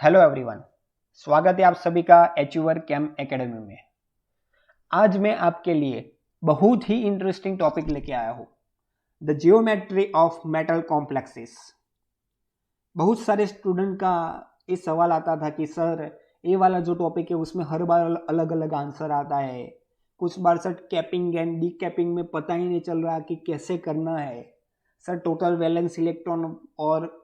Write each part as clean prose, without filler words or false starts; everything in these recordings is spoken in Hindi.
हेलो एवरीवन, स्वागत है आप सभी का एचयूआर कैम एकेडमी में। आज मैं आपके लिए बहुत ही इंटरेस्टिंग टॉपिक लेके आया हूँ, the geometry of metal complexes. बहुत सारे स्टूडेंट का ये सवाल आता था कि सर ये वाला जो टॉपिक है उसमें हर बार अलग अलग आंसर आता है, कुछ बार sir capping and decapping में पता ही नहीं चल रहा कि कैसे करना है। सर टोटल वैलेंस इलेक्ट्रॉन और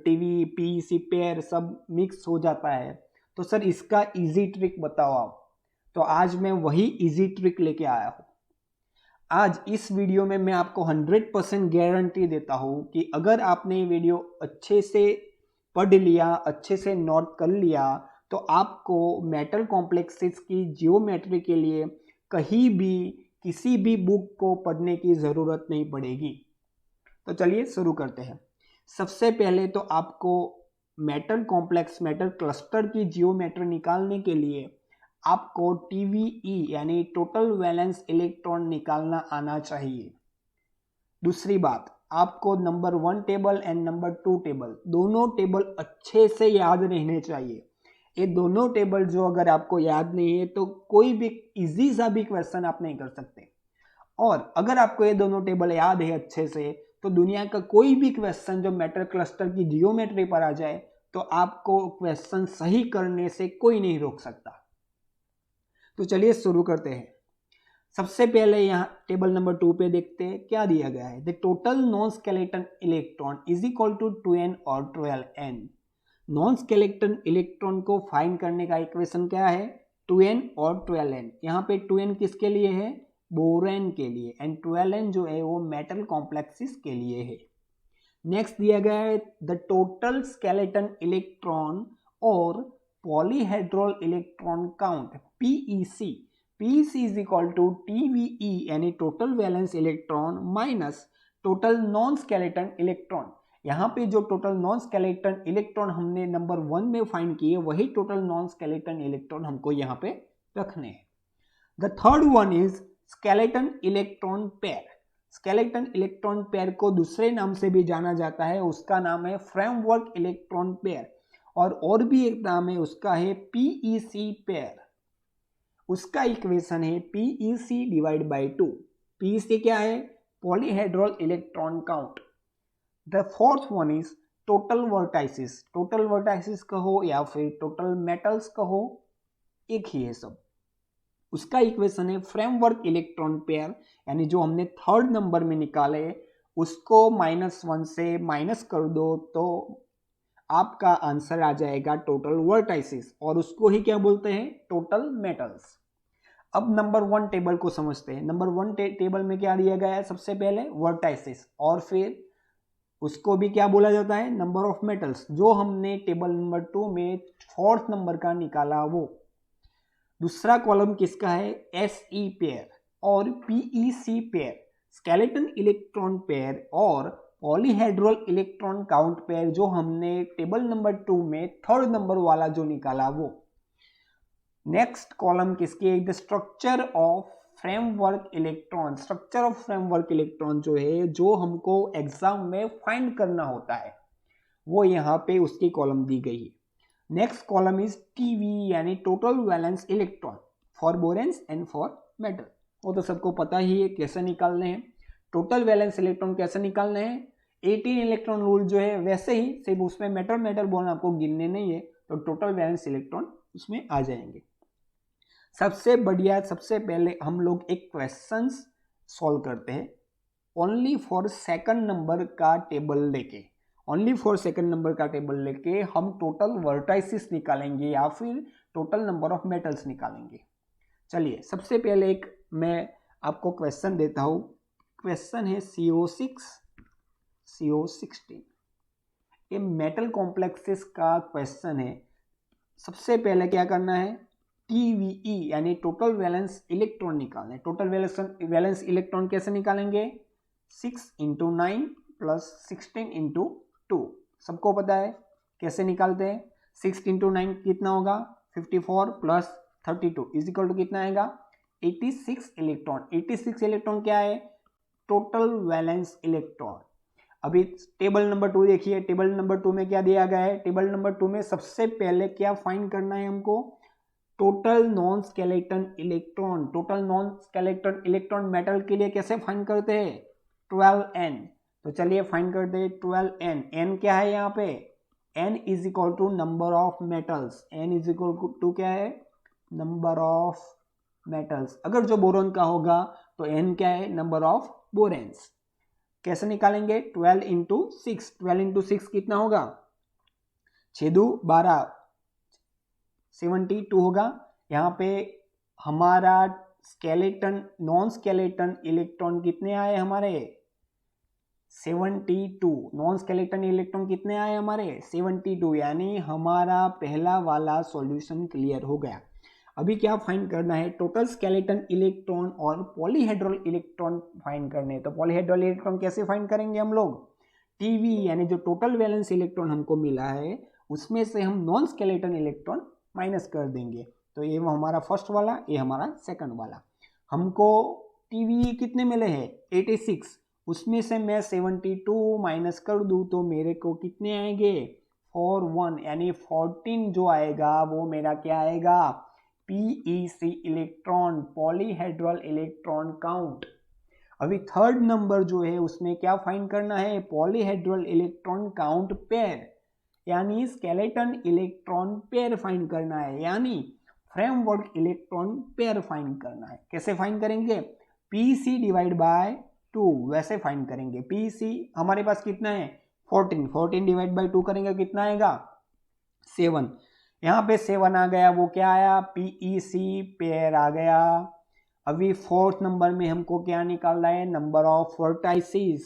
टीवी पीईसी पेयर सब मिक्स हो जाता है, तो सर इसका इजी ट्रिक बताओ आप। तो आज मैं वही इजी ट्रिक लेके आया हूँ। आज इस वीडियो में मैं आपको 100% गारंटी देता हूँ कि अगर आपने ये वीडियो अच्छे से पढ़ लिया, अच्छे से नोट कर लिया, तो आपको मेटल कॉम्प्लेक्सेस की जियोमेट्री के लिए कहीं भी किसी भी बुक को पढ़ने की ज़रूरत नहीं पड़ेगी। तो चलिए शुरू करते हैं। सबसे पहले तो आपको मेटल कॉम्प्लेक्स, मेटल क्लस्टर की जियोमेट्री निकालने के लिए आपको टीवीई यानी टोटल वैलेंस इलेक्ट्रॉन निकालना आना चाहिए। दूसरी बात, आपको number 1 table and number 2 table दोनों टेबल अच्छे से याद रहने चाहिए। ये दोनों टेबल जो अगर आपको याद नहीं है तो कोई भी इजी सा भी क्वेश्चन आप नहीं कर सकते। और अगर आपको ये दोनों टेबल याद है अच्छे से, तो दुनिया का कोई भी क्वेश्चन जो मेटल क्लस्टर की जियोमेट्री पर आ जाए तो आपको क्वेश्चन सही करने से कोई नहीं रोक सकता। तो चलिए शुरू करते हैं। सबसे पहले यहाँ टेबल नंबर 2 पे देखते हैं क्या दिया गया है। The total non skeleton electron is equal to 2n और 12n। नॉन स्केलेटन इलेक्ट्रॉन को फाइंड करने का इक्वेशन क्या है? 2n और 12n। यहाँ पे 2n किसके लिए है? बोरेन के लिए, एंड 12n जो है वो मेटल कॉम्प्लेक्सेस के लिए है। नेक्स्ट दिया गया है द टोटल स्केलेटन इलेक्ट्रॉन और polyhedral electron count PEC. PEC is equal to TVE यानी total valence electron minus total non skeleton electron. यहाँ पे जो टोटल नॉन स्केलेटन इलेक्ट्रॉन हमने नंबर 1 में फाइंड किए, वही टोटल नॉन स्केलेटन इलेक्ट्रॉन हमको यहाँ पे रखने हैं। The third one is skeleton electron pair. Skeleton electron pair को दूसरे नाम से भी जाना जाता है, उसका नाम है फ्रेमवर्क इलेक्ट्रॉन पेयर, और भी एक नाम है उसका है पीईसी पेयर। उसका इक्वेशन है पीईसी डिवाइड बाई 2। पीईसी क्या है? Polyhedral electron count. The fourth one is total vertices. Total vertices कहो या फिर टोटल मेटल्स कहो, एक ही है सब। उसका इक्वेशन है फ्रेमवर्क इलेक्ट्रॉन पेयर, यानी जो हमने थर्ड नंबर में निकाले उसको -1 से माइनस कर दो तो आपका आंसर आ जाएगा टोटल वर्टाइसिस, और उसको ही क्या बोलते हैं? Total metals. अब नंबर 1 टेबल को समझते हैं। नंबर 1 टेबल में क्या दिया गया है? सबसे पहले वर्टाइसिस, और फिर उसको भी क्या बोला जाता है? Number of metals. जो हमने टेबल नंबर 2 में 4th नंबर का निकाला वो। दूसरा कॉलम किसका है? एसई पेयर और PEC pair. Skeleton electron pair और पॉलीहेड्रल इलेक्ट्रॉन काउंट पेयर जो हमने टेबल नंबर 2 में 3rd नंबर वाला जो निकाला वो। नेक्स्ट कॉलम किसकी है? The structure of framework electron. Structure of framework electron जो है, जो हमको एग्जाम में फाइंड करना होता है, वो यहाँ पे उसकी कॉलम दी गई है। नेक्स्ट कॉलम इज टीवी यानी total valence electron for बोरेन्स and for metal. वो तो सबको पता ही है कैसे निकालने हैं। टोटल वैलेंस इलेक्ट्रॉन कैसे निकालने हैं? 18 इलेक्ट्रॉन रूल जो है वैसे ही, सिर्फ उसमें मेटल मेटल बोर्न आपको गिनने नहीं है, तो टोटल वैलेंस इलेक्ट्रॉन उसमें आ जाएंगे। सबसे बढ़िया, सबसे पहले हम लोग एक क्वेश्चन सॉल्व करते हैं ओनली फॉर सेकंड नंबर का टेबल लेके। ओनली फॉर सेकंड नंबर का टेबल लेके हम टोटल वर्टाइसिस निकालेंगे या फिर टोटल नंबर ऑफ मेटल्स निकालेंगे। चलिए सबसे पहले एक मैं आपको क्वेश्चन देता हूं। क्वेश्चन है CO6 CO16। ये मेटल कॉम्प्लेक्सेस का क्वेश्चन है। सबसे पहले क्या करना है? TVE यानी टोटल वैलेंस इलेक्ट्रॉन निकालना है। टोटल वैलेंस इलेक्ट्रॉन कैसे निकालेंगे? 6 × 9 + 16 × 2। सबको पता है कैसे निकालते हैं। 6 × 9 कितना होगा? 54 + 32 इज इक्वल टू कितना आएगा? 86 इलेक्ट्रॉन। 86 इलेक्ट्रॉन क्या है? Total valence electron. अभी टेबल नंबर 2 देखिए, टेबल नंबर 2 में क्या दिया गया है, टेबल नंबर 2 में सबसे पहले क्या फाइंड करना है हमको, total non skeleton electron. Total non skeleton electron metal के लिए कैसे फाइंड करते हैं, 12n। तो चलिए फाइंड करते हैं 12n। n क्या है यहाँ पे, n is equal to number of metals, n is equal to क्या है, नंबर ऑफ मेटल्स। अगर जो बोरॉन का होगा तो n क्या है, नंबर ऑफ बोरेन्स। कैसे निकालेंगे, 12 इंटू 6, 12 इंटू 6 कितना होगा, 6×2=12, 72 होगा। यहाँ पे हमारा स्केलेटन नॉन स्केलेटन इलेक्ट्रॉन कितने आए हमारे, 72। नॉन स्केलेटन इलेक्ट्रॉन कितने आए हमारे, 72, यानी हमारा पहला वाला सॉल्यूशन क्लियर हो गया। अभी क्या फाइंड करना है, टोटल स्केलेटन इलेक्ट्रॉन और पॉलीहेड्रल इलेक्ट्रॉन फाइंड करने हैं। तो पॉलीहेड्रल इलेक्ट्रॉन कैसे फाइंड करेंगे हम लोग, टीवी यानी जो टोटल वैलेंस इलेक्ट्रॉन हमको मिला है उसमें से हम नॉन स्केलेटन इलेक्ट्रॉन माइनस कर देंगे। तो ये वो हमारा फर्स्ट वाला, ये हमारा सेकंड वाला। हमको टीवी कितने मिले हैं, 86, उसमें से मैं 72 माइनस कर दूं तो मेरे को कितने आएंगे, 41, यानी 14 जो आएगा वो मेरा क्या आएगा, PEC electron, polyhedral electron count. अभी थर्ड नंबर जो है उसमें क्या फाइंड करना है, पॉलीहेड्रल इलेक्ट्रॉन काउंट पेयर, यानी स्केलेटन इलेक्ट्रॉन पेयर फाइंड करना है, यानी फ्रेमवर्क इलेक्ट्रॉन पेयर फाइंड करना है। कैसे फाइंड करेंगे, पीसी डिवाइड बाय 2 वैसे फाइंड करेंगे। पीसी हमारे पास कितना है, 14, 14 डिवाइड बाय 2 करेंगे कितना आएगा, 7। यहाँ पे 7 आ गया, वो क्या आया, पीईसी पेयर आ गया। अभी फोर्थ नंबर में हमको क्या निकालना है, नंबर ऑफ वर्टाइसिस,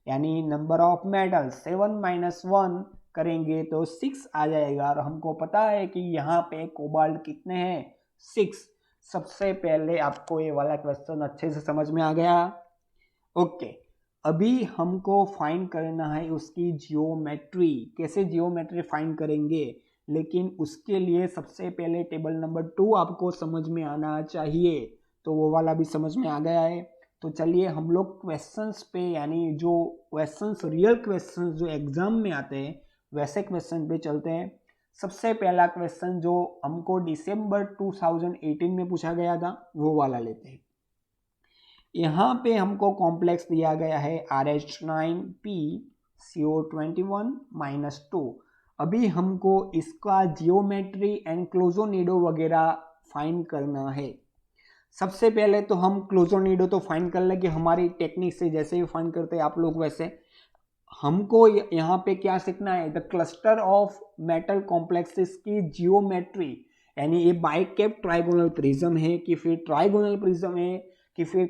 यानी नंबर ऑफ मेटल्स। 7 माइनस 1 करेंगे तो 6 आ जाएगा, और हमको पता है कि यहाँ पे कोबाल्ट कितने हैं, 6। सबसे पहले आपको ये वाला क्वेश्चन अच्छे से समझ में आ गया। ओके, अभी हमको फाइंड करना है उसकी जियोमेट्री। कैसे जियोमेट्री फाइंड करेंगे, लेकिन उसके लिए सबसे पहले टेबल नंबर 2 आपको समझ में आना चाहिए। तो वो वाला भी समझ में आ गया है। तो चलिए हम लोग क्वेश्चंस पे, यानी जो क्वेश्चंस रियल क्वेश्चंस जो एग्जाम में आते हैं वैसे क्वेश्चन पे चलते हैं। सबसे पहला क्वेश्चन जो हमको दिसंबर 2018 में पूछा गया था वो वाला लेते हैं। यहाँ पे हमको कॉम्प्लेक्स दिया गया है RH9PCO21-2। अभी हमको इसका जियोमेट्री एंड क्लोजोनिडो वगैरह फाइंड करना है। सबसे पहले तो हम क्लोजोनिडो तो फाइंड कर लेंगे हमारी टेक्निक से, जैसे भी फाइंड करते हैं आप लोग वैसे। हमको यहाँ पे क्या सीखना है, the cluster of metal complexes की जियोमेट्री, यानी ये बाइकेप ट्राइगोनल प्रिज्म है कि फिर ट्राइगोनल प्रिज्म है कि फिर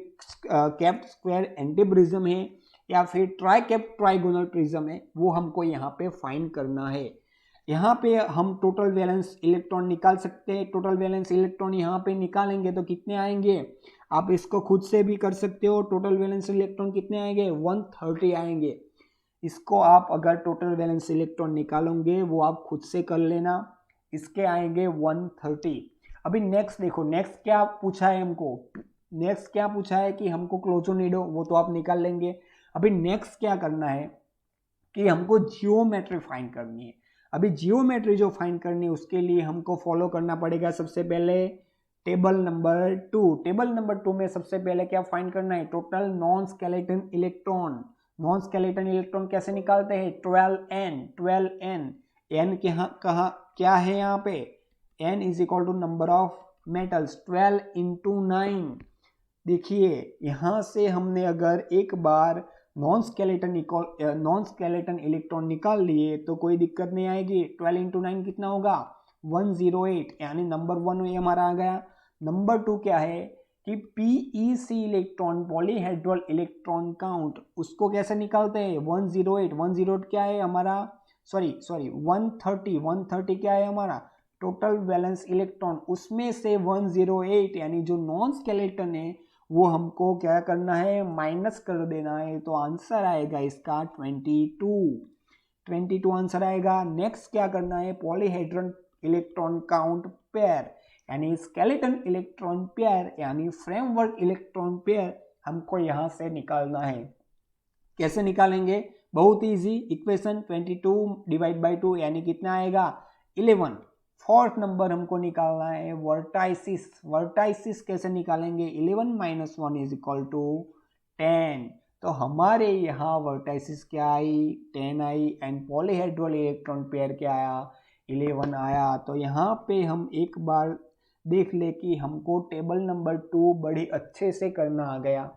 कैप स्क्वायर एंटीप्रिज्म है या फिर ट्राइकेप ट्राइगोनल प्रिज्म है, वो हमको यहाँ पे फाइंड करना है। यहाँ पे हम टोटल वैलेंस इलेक्ट्रॉन निकाल सकते हैं। टोटल वैलेंस इलेक्ट्रॉन यहाँ पे निकालेंगे तो कितने आएंगे, आप इसको खुद से भी कर सकते हो। टोटल वैलेंस इलेक्ट्रॉन कितने आएंगे, 130 आएंगे। इसको आप अगर टोटल वैलेंस इलेक्ट्रॉन निकालोगे वो आप खुद से कर लेना, इसके आएंगे 130। अभी नेक्स्ट देखो, नेक्स्ट क्या पूछा है हमको, नेक्स्ट क्या पूछा है कि हमको क्लोजोनिडो, वो तो आप निकाल लेंगे। अभी नेक्स्ट क्या करना है कि हमको जियोमेट्री फाइंड करनी है। अभी जियोमेट्री जो फाइंड करनी है उसके लिए हमको फॉलो करना पड़ेगा सबसे पहले टेबल नंबर 2। टेबल नंबर 2 में सबसे पहले क्या फाइंड करना है, total non skeleton electron. Non skeleton electron कैसे निकालते हैं, 12n। 12n, n कहाँ क्या है यहाँ पे, n is equal to number of metals, 12 into 9। देखिए यहाँ से हमने अगर एक बार नॉन स्केलेटन इलेक्ट्रॉन निकाल लिए तो कोई दिक्कत नहीं आएगी। 12 इंटू 9 कितना होगा, 108, यानी नंबर 1 ये हमारा आ गया। नंबर 2 क्या है कि PEC electron, polyhedral electron count, उसको कैसे निकालते हैं, 108। 108 क्या है हमारा, सॉरी 130। 130 क्या है हमारा टोटल वैलेंस इलेक्ट्रॉन, उसमें से 108 यानी जो नॉन स्केलेटन है वो हमको क्या करना है, माइनस कर देना है। तो आंसर आएगा इसका 22 आंसर आएगा। नेक्स्ट क्या करना है, पॉलीहेड्रल इलेक्ट्रॉन काउंट पेयर, यानी स्केलेटन इलेक्ट्रॉन पेयर यानी फ्रेमवर्क इलेक्ट्रॉन पेयर हमको यहां से निकालना है। कैसे निकालेंगे, बहुत इजी इक्वेशन, 22 डिवाइड बाई 2 यानी कितना आएगा 11। फोर्थ नंबर हमको निकालना है वर्टाइसिस। वर्टाइसिस कैसे निकालेंगे, 11 माइनस 1 इज इक्वल टू 10। तो हमारे यहाँ वर्टाइसिस क्या आई 10 आई एंड पॉलीहेड्रल इलेक्ट्रॉन पेयर क्या आया 11 आया। तो यहाँ पे हम एक बार देख ले कि हमको टेबल नंबर 2 बड़ी अच्छे से करना आ गया।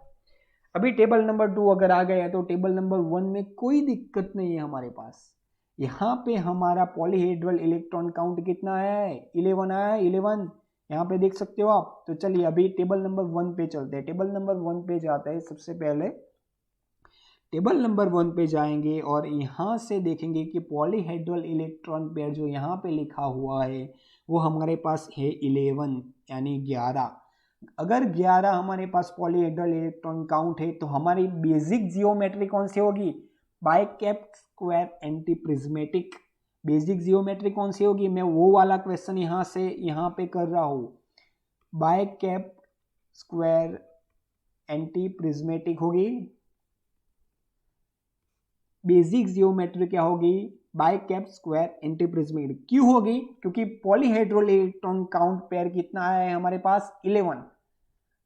अभी टेबल नंबर 2 अगर आ गया तो टेबल नंबर 1 में कोई दिक्कत नहीं है हमारे पास। यहाँ पे हमारा पॉलीहेड्रल इलेक्ट्रॉन काउंट कितना आया है 11 आया है 11, यहाँ पे देख सकते हो आप। तो चलिए अभी टेबल नंबर 1 पे चलते हैं। टेबल नंबर 1 पे जाते हैं। सबसे पहले टेबल नंबर 1 पे जाएंगे और यहाँ से देखेंगे कि पॉलीहेड्रल इलेक्ट्रॉन पेयर जो यहाँ पे लिखा हुआ है वो हमारे पास है 11 यानी 11। अगर 11 हमारे पास पॉलीहेड्रल इलेक्ट्रॉन काउंट है तो हमारी बेसिक जियोमेट्री कौन सी होगी, bicapped square anti prismatic. Basic geometry कौन सी होगी, मैं वो वाला क्वेश्चन यहाँ से यहाँ पे कर रहा हूँ। बाइकेप्ट स्क्वायर एंटी प्रिज्मेटिक होगी। बेसिक जियोमेट्री क्या होगी, बाइकेप्ट स्क्वायर एंटी प्रिज्मेटिक। क्यों होगी, क्योंकि पॉलीहेड्रल इलेक्ट्रॉन काउंट पेयर कितना है हमारे पास 11।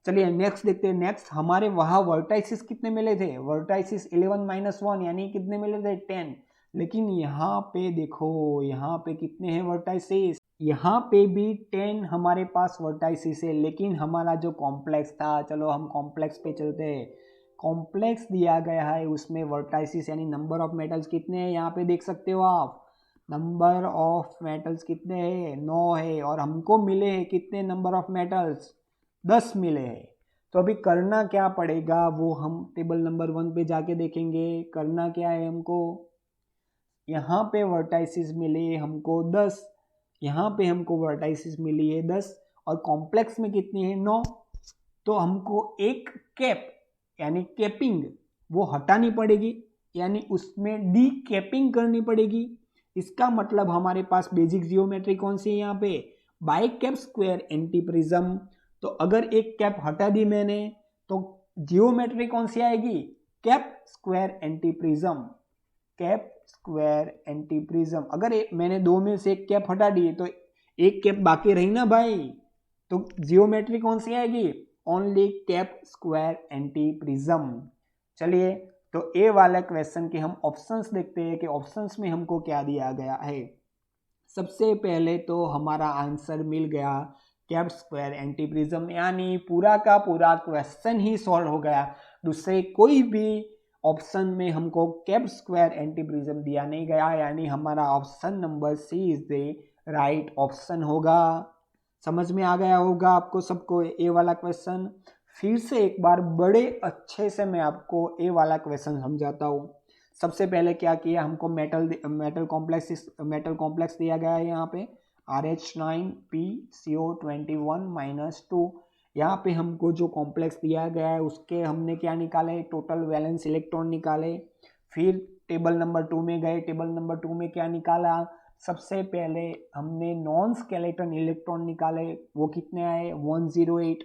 चलिए नेक्स्ट देखते हैं। नेक्स्ट हमारे वहां वर्टाइसिस कितने मिले थे, वर्टाइसिस 11 माइनस 1 यानी कितने मिले थे 10। लेकिन यहाँ पे देखो यहाँ पे कितने हैं वर्टाइसिस, यहाँ पे भी 10 हमारे पास वर्टाइसिस है। लेकिन हमारा जो कॉम्प्लेक्स था, चलो हम कॉम्प्लेक्स पे चलते हैं। कॉम्प्लेक्स दिया गया है उसमें वर्टाइसिस यानी नंबर ऑफ मेटल्स कितने हैं, यहाँ पे देख सकते हो आप। नंबर ऑफ मेटल्स कितने हैं 9 है और हमको मिले हैं कितने नंबर ऑफ मेटल्स 10 मिले हैं। तो अभी करना क्या पड़ेगा वो हम टेबल नंबर 1 पे जाके देखेंगे। करना क्या है हमको, यहाँ पे वर्टाइसिस मिले हमको 10, यहाँ पे हमको वर्टाइसिस मिली है 10 और कॉम्प्लेक्स में कितनी है 9। तो हमको एक कैप यानी कैपिंग वो हटानी पड़ेगी यानी उसमें डी कैपिंग करनी पड़ेगी। इसका मतलब हमारे पास बेसिक जियोमेट्री कौन सी है यहाँ पे, बाइकेप स्क्वायर एंटी प्रिज्म। तो अगर एक कैप हटा दी मैंने तो जियोमेट्री कौन सी आएगी, cap square anti prism. Cap square anti prism. अगर मैंने दो में से एक कैप हटा दी तो एक कैप बाकी रही ना भाई, तो जियोमेट्री कौन सी आएगी, only cap square anti prism. चलिए तो ए वाला क्वेश्चन के हम ऑप्शंस देखते हैं कि ऑप्शंस में हमको क्या दिया गया है। सबसे पहले तो हमारा आंसर मिल गया कैप स्क्वायर एंटी प्रिज्म, यानी पूरा का पूरा क्वेश्चन ही सॉल्व हो गया। दूसरे कोई भी ऑप्शन में हमको कैप स्क्वायर एंटी प्रिज्म दिया नहीं गया, यानी हमारा option number C is the right option होगा। समझ में आ गया होगा आपको सबको ए वाला क्वेश्चन। फिर से एक बार बड़े अच्छे से मैं आपको ए वाला क्वेश्चन समझाता हूँ। सबसे पहले क्या किया, हमको मेटल कॉम्प्लेक्स दिया गया है यहाँ पे RH9PCO21-2। यहाँ पे हमको जो कॉम्प्लेक्स दिया गया है उसके हमने क्या निकाले, टोटल वैलेंस इलेक्ट्रॉन निकाले। फिर टेबल नंबर 2 में गए, टेबल नंबर 2 में क्या निकाला, सबसे पहले हमने नॉन स्केलेटन इलेक्ट्रॉन निकाले, वो कितने आए 108।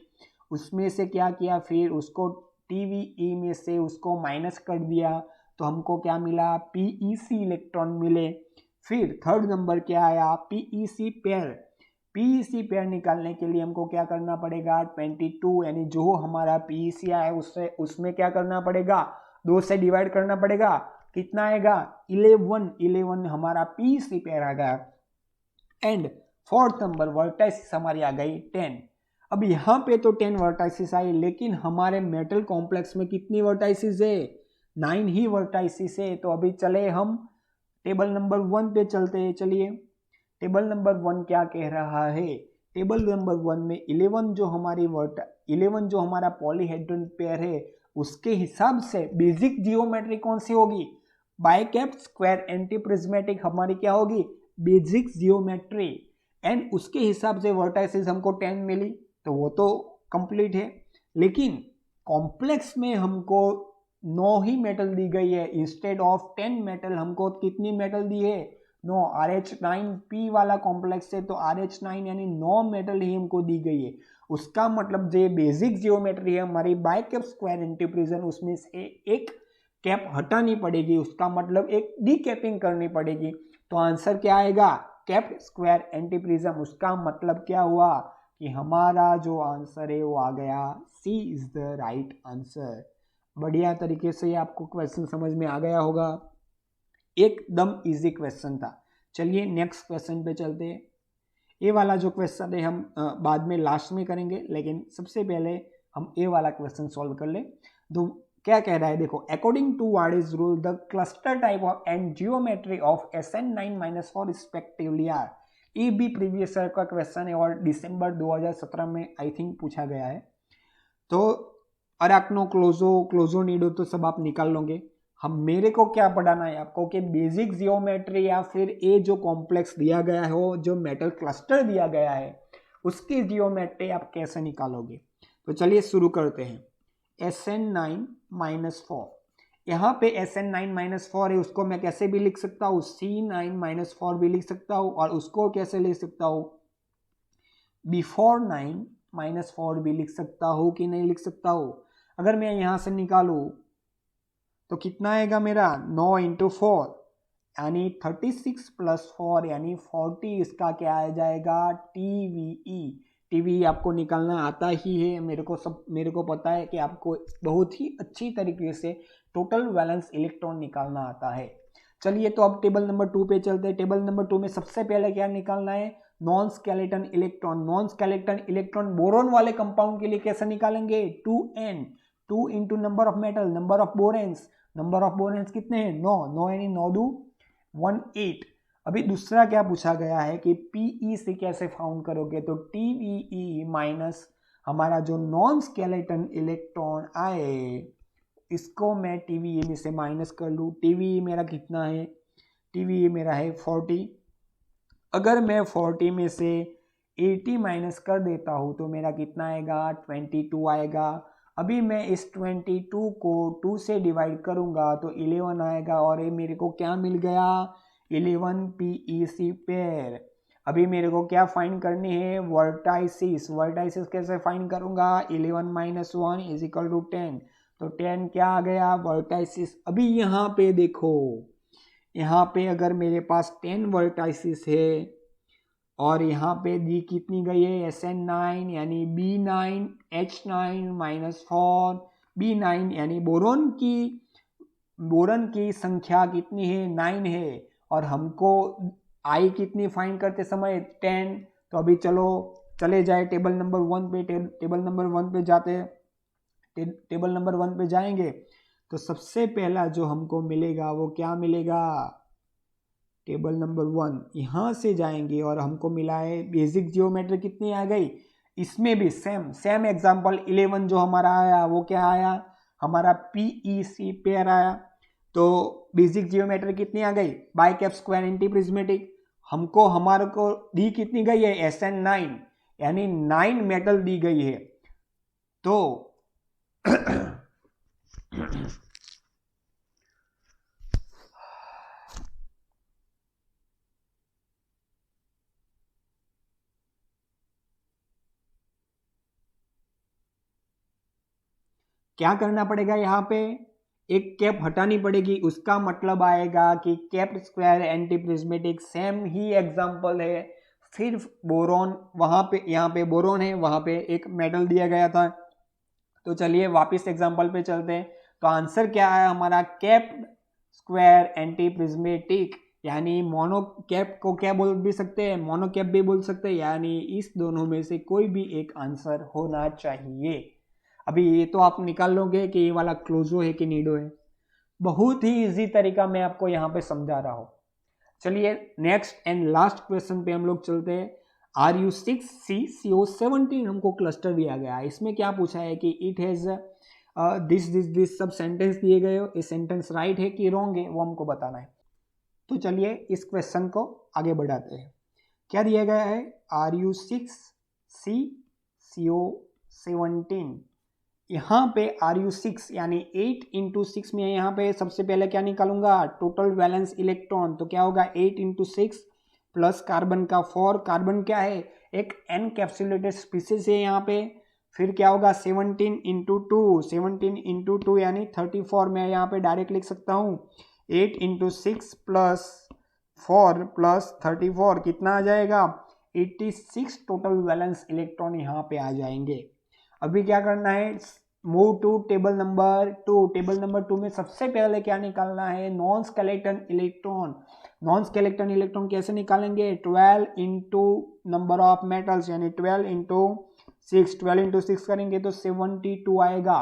उसमें से क्या किया, फिर उसको TVE में से उसको माइनस कर दिया तो हमको क्या मिला, PEC इलेक्ट्रॉन मिले। फिर थर्ड नंबर क्या आया, PEC पेयर। PEC पेयर निकालने के लिए हमको क्या करना पड़ेगा 22, यानी जो हमारा PEC आया उससे उसमें क्या करना पड़ेगा 2 से डिवाइड करना पड़ेगा, कितना आएगा 11 हमारा PEC पेयर आ गया। एंड फोर्थ नंबर वर्टाइसिस हमारी आ गई 10। अब यहाँ पे तो 10 वर्टाइसिस आई, लेकिन हमारे मेटल कॉम्प्लेक्स में कितनी वर्टाइसिस है 9 ही वर्टाइसिस है। तो अभी चले हम टेबल नंबर 1 पे चलते हैं। चलिए टेबल नंबर 1 क्या कह रहा है, टेबल नंबर 1 में 11 जो हमारा पॉलीहेड्रल पेयर है उसके हिसाब से बेसिक जियोमेट्री कौन सी होगी, बाइकेप्ट स्क्वायर एंटी प्रिज्मेटिक हमारी क्या होगी बेसिक जियोमेट्री। एंड उसके हिसाब से वर्टाइसिस हमको 10 मिली तो वो तो कंप्लीट है। लेकिन कॉम्प्लेक्स में हमको 9 ही मेटल दी गई है, इंस्टेड ऑफ 10 मेटल हमको कितनी मेटल दी है 9। RH9P वाला कॉम्प्लेक्स है तो RH9 यानी 9 मेटल ही हमको दी गई है। उसका मतलब जो बेसिक जियोमेट्री है हमारी बाइकेप स्क्वायर एंटी प्रिज्म, उसमें से एक कैप हटानी पड़ेगी, उसका मतलब एक डीकैपिंग करनी पड़ेगी। तो आंसर क्या आएगा, कैप स्क्वायर एंटीप्रिज्म। उसका मतलब क्या हुआ कि हमारा जो आंसर है वो आ गया सी इज द राइट आंसर। बढ़िया तरीके से आपको क्वेश्चन समझ में आ गया होगा, एकदम इजी क्वेश्चन था। चलिए नेक्स्ट क्वेश्चन पे चलते हैं। ए वाला जो क्वेश्चन है हम बाद में लास्ट में करेंगे, लेकिन सबसे पहले हम ए वाला क्वेश्चन सॉल्व कर ले। तो क्या कह रहा है, देखो, according to Wade's rule the cluster type of and geometry of SN9-4 respectively are. ये भी प्रीवियस ईयर का क्वेश्चन है और दिसंबर 2017 में आई थिंक पूछा गया है। तो अराक्नो, क्लोजो नीडो तो सब आप निकाल लोगे। हम मेरे को क्या पढ़ाना है आपको कि बेसिक जियोमेट्री या फिर ये जो कॉम्प्लेक्स दिया गया है, जो मेटल क्लस्टर दिया गया है, उसकी जियोमेट्री आप कैसे निकालोगे। तो चलिए शुरू करते हैं। SN9-4, यहाँ पे SN9-4 है, उसको मैं कैसे भी लिख सकता हूँ, C9-4 भी लिख सकता हूँ, और उसको कैसे लिख सकता हूँ, बिफोर 9-4 भी लिख सकता हूँ कि नहीं लिख सकता हूँ। अगर मैं यहाँ से निकालूँ तो कितना आएगा मेरा, 9 × 4 यानी 36 + 4 यानी 40। इसका क्या आ जाएगा, TVE। TVE आपको निकालना आता ही है, मेरे को पता है कि आपको बहुत ही अच्छी तरीके से टोटल वैलेंस इलेक्ट्रॉन निकालना आता है। चलिए तो अब टेबल नंबर 2 पे चलते हैं। टेबल नंबर 2 में सबसे पहले क्या निकालना है, non skeleton electron. Non skeleton electron boron वाले कंपाउंड के लिए कैसे निकालेंगे, 2n, 2 × number of metal, number of boranes. Number of boranes कितने हैं, 9 यानी 9 × 2 18। अभी दूसरा क्या पूछा गया है कि PE से कैसे फाउंड करोगे, तो TVE माइनस हमारा जो नॉन स्केलेटन इलेक्ट्रॉन आए, इसको मैं TVE में से माइनस कर लूँ। TVE मेरा कितना है, TVE मेरा है 40। अगर मैं 40 में से 80 माइनस कर देता हूँ तो मेरा कितना आएगा, 22 आएगा। अभी मैं इस 22 को 2 से डिवाइड करूँगा तो 11 आएगा, और ये मेरे को क्या मिल गया, 11 PEC पेयर। अभी मेरे को क्या फाइंड करनी है, वर्टाइसिस। वर्टाइसिस कैसे फाइंड करूँगा, 11 - 1 = 10। तो 10 क्या आ गया, वर्टाइसिस। अभी यहाँ पे देखो, यहाँ पे अगर मेरे पास 10 वर्टाइसिस है और यहाँ पे दी कितनी गई है, SN9 यानी B9H9-4, B9 यानी बोरॉन की संख्या कितनी है, 9 है, और हमको आई कितनी फाइंड करते समय, 10। तो अभी चले जाए टेबल नंबर 1 पे। टेबल नंबर 1 पे जाते हैं। टेबल नंबर 1 पे जाएंगे तो सबसे पहला जो हमको मिलेगा वो क्या मिलेगा, टेबल नंबर 1 यहाँ से जाएंगे और हमको मिला है बेसिक जियोमेट्री कितनी आ गई। इसमें भी सेम एग्जांपल 11 जो हमारा आया वो क्या आया, हमारा PEC पेयर आया। तो बेसिक जियोमेट्री कितनी आ गई, बाइकैप स्क्वायर एंटी प्रिज्मेटिक। हमारे को दी कितनी गई है, SN9 यानी 9 मेटल दी गई है। तो क्या करना पड़ेगा, यहाँ पे एक कैप हटानी पड़ेगी। उसका मतलब आएगा कि cap square anti prismatic same ही एग्जांपल है, सिर्फ बोरॉन वहां पे, यहाँ पे बोरॉन है, वहां पे एक मेटल दिया गया था। तो चलिए वापस एग्जांपल पे चलते हैं। तो आंसर क्या है हमारा, कैप स्क्वायर एंटी प्रिज्मेटिक, यानी मोनो कैप को क्या बोल भी सकते हैं, मोनो कैप भी बोल सकते हैं, यानी इस दोनों में से कोई भी एक आंसर होना चाहिए। अभी ये तो आप निकाल लोगे कि ये वाला क्लोजो है कि नीडो है। बहुत ही इजी तरीका मैं आपको यहाँ पे समझा रहा हूँ। चलिए नेक्स्ट एंड लास्ट क्वेश्चन पे हम लोग चलते हैं। RU6CCO17 हमको क्लस्टर दिया गया है। इसमें क्या पूछा है कि इट हैज दिस सब सेंटेंस दिए गए हो, ये सेंटेंस राइट है कि रॉन्ग है, वो हमको बताना है। तो चलिए इस क्वेश्चन को आगे बढ़ाते हैं। क्या दिया गया है, RU6CCO17। यहाँ पे RU6 यानी 8 × 6 में यहाँ पे सबसे पहले क्या निकालूंगा, टोटल वैलेंस इलेक्ट्रॉन। तो क्या होगा, 8 × 6 प्लस कार्बन का 4। कार्बन क्या है, एक एनकैप्सुलेटेड स्पीसीज है यहाँ पे। फिर क्या होगा 17 इंटू टू, 17 इंटू टू यानी 34, मैं यहाँ पे डायरेक्ट लिख सकता हूँ 8 इंटू 6 प्लस 4 प्लस 34 कितना आ जाएगा 86 टोटल वैलेंस इलेक्ट्रॉन यहाँ पे आ जाएंगे। अभी क्या करना है, move to table number 2। Table number 2 में सबसे पहले क्या निकालना है, non skeleton electron. Non skeleton electron कैसे निकालेंगे, 12 इंटू नंबर ऑफ मेटल्स यानी 12 इंटू 6, 12 इंटू 6 करेंगे तो 72 आएगा।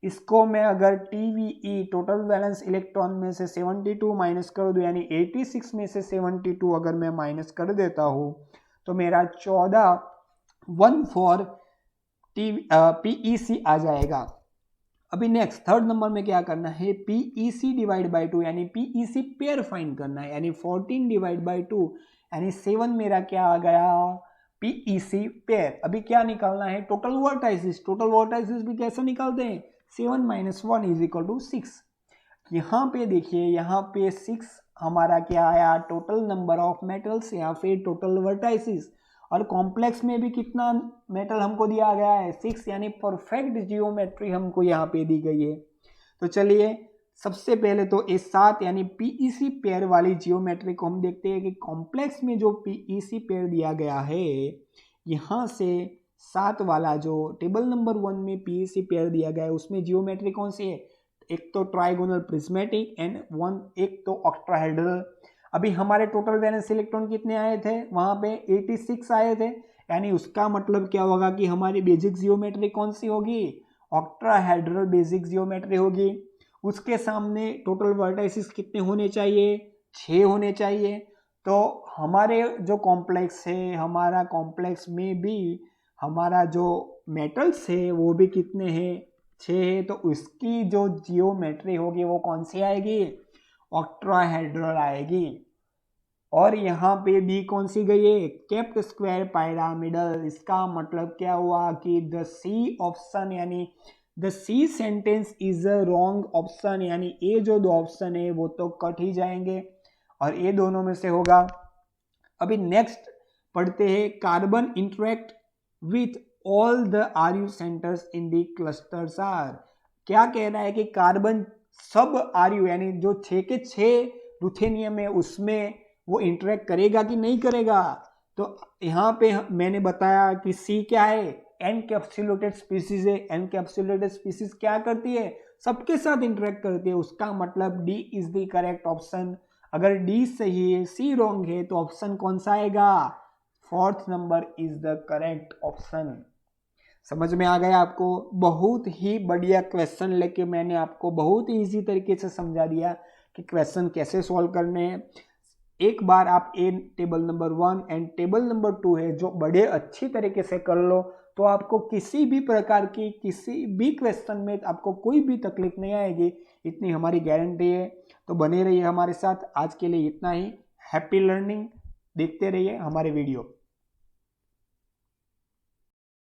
इसको मैं अगर TVE टोटल वैलेंस इलेक्ट्रॉन में से 72 माइनस कर दूं यानी 86 में से 72 अगर मैं माइनस कर देता हूं तो मेरा 14 PEC आ जाएगा। अभी नेक्स्ट थर्ड नंबर में क्या करना है, PEC डिवाइड बाई 2 यानी PEC पेयर फाइंड करना है यानी 14 डिवाइड बाई 2 यानी 7 मेरा क्या आ गया PEC पेयर। अभी क्या निकालना है, टोटल वर्टाइसिस। टोटल वर्टाइसिस भी कैसे निकालते हैं, 7 माइनस 1 इज इक्वल टू 6। यहाँ पे देखिए, यहाँ पे 6 हमारा क्या आया, टोटल नंबर ऑफ मेटल्स या फिर टोटल वर्टाइसिस। और कॉम्प्लेक्स में भी कितना मेटल हमको दिया गया है, 6 यानी परफेक्ट जियोमेट्री हमको यहाँ पे दी गई है। तो चलिए सबसे पहले तो इस 7 यानी PEC पेयर वाली जियोमेट्री को हम देखते हैं कि कॉम्प्लेक्स में जो PEC पेयर दिया गया है, यहाँ से 7 वाला जो टेबल नंबर 1 में PEC पेयर दिया गया है उसमें जियोमेट्री कौन सी है, एक तो ट्राइगोनल प्रिज्मेटिक एंड एक तो ऑक्ट्राहेड्रल। अभी हमारे टोटल वैलेंस इलेक्ट्रॉन कितने आए थे, वहां पे 86 आए थे, यानी उसका मतलब क्या होगा कि हमारी बेसिक जियोमेट्री कौन सी होगी, ऑक्ट्राहेड्रल बेसिक जियोमेट्री होगी। उसके सामने टोटल वर्टाइसिस कितने होने चाहिए, 6 होने चाहिए। तो हमारे जो कॉम्प्लेक्स है, हमारा कॉम्प्लेक्स में भी हमारा जो मेटल्स है वो भी कितने हैं, 6 है। तो उसकी जो जियोमेट्री होगी वो कौन सी आएगी, ऑक्ट्राहेड्रल आएगी। और यहाँ पे भी कौन सी गई है, केप्ट स्क्वायर पायरामिडल। इसका मतलब क्या हुआ कि द सी ऑप्शन यानी the C sentence is a wrong option, यानी ये जो दो ऑप्शन है वो तो कट ही जाएंगे और ये दोनों में से होगा। अभी नेक्स्ट पढ़ते हैं, carbon interact with all the RU centres in the clusters are. क्या कह रहा है कि कार्बन सब RU यानी जो 6 के 6 रुथेनियम है उसमें वो इंटरेक्ट करेगा कि नहीं करेगा। तो यहाँ पे मैंने बताया कि C क्या है, एनकैप्सुलेटेड स्पीसीज है। एनकैप्सुलेटेड स्पीसीज क्या करती है, सबके साथ इंटरेक्ट करती है, उसका मतलब D is the correct option. अगर D सही है C रॉन्ग है तो ऑप्शन कौन सा आएगा, 4th number is the correct option. समझ में आ गया आपको, बहुत ही बढ़िया क्वेश्चन लेके मैंने आपको बहुत ही इजी तरीके से समझा दिया कि क्वेश्चन कैसे सॉल्व करने हैं। एक बार आप table number 1 and table number 2 है जो बड़े अच्छी तरीके से कर लो तो आपको किसी भी प्रकार की किसी भी क्वेश्चन में आपको कोई भी तकलीफ नहीं आएगी, इतनी हमारी गारंटी है। तो बने रहिए हमारे साथ, आज के लिए इतना ही। हैप्पी लर्निंग, देखते रहिए हमारे वीडियो।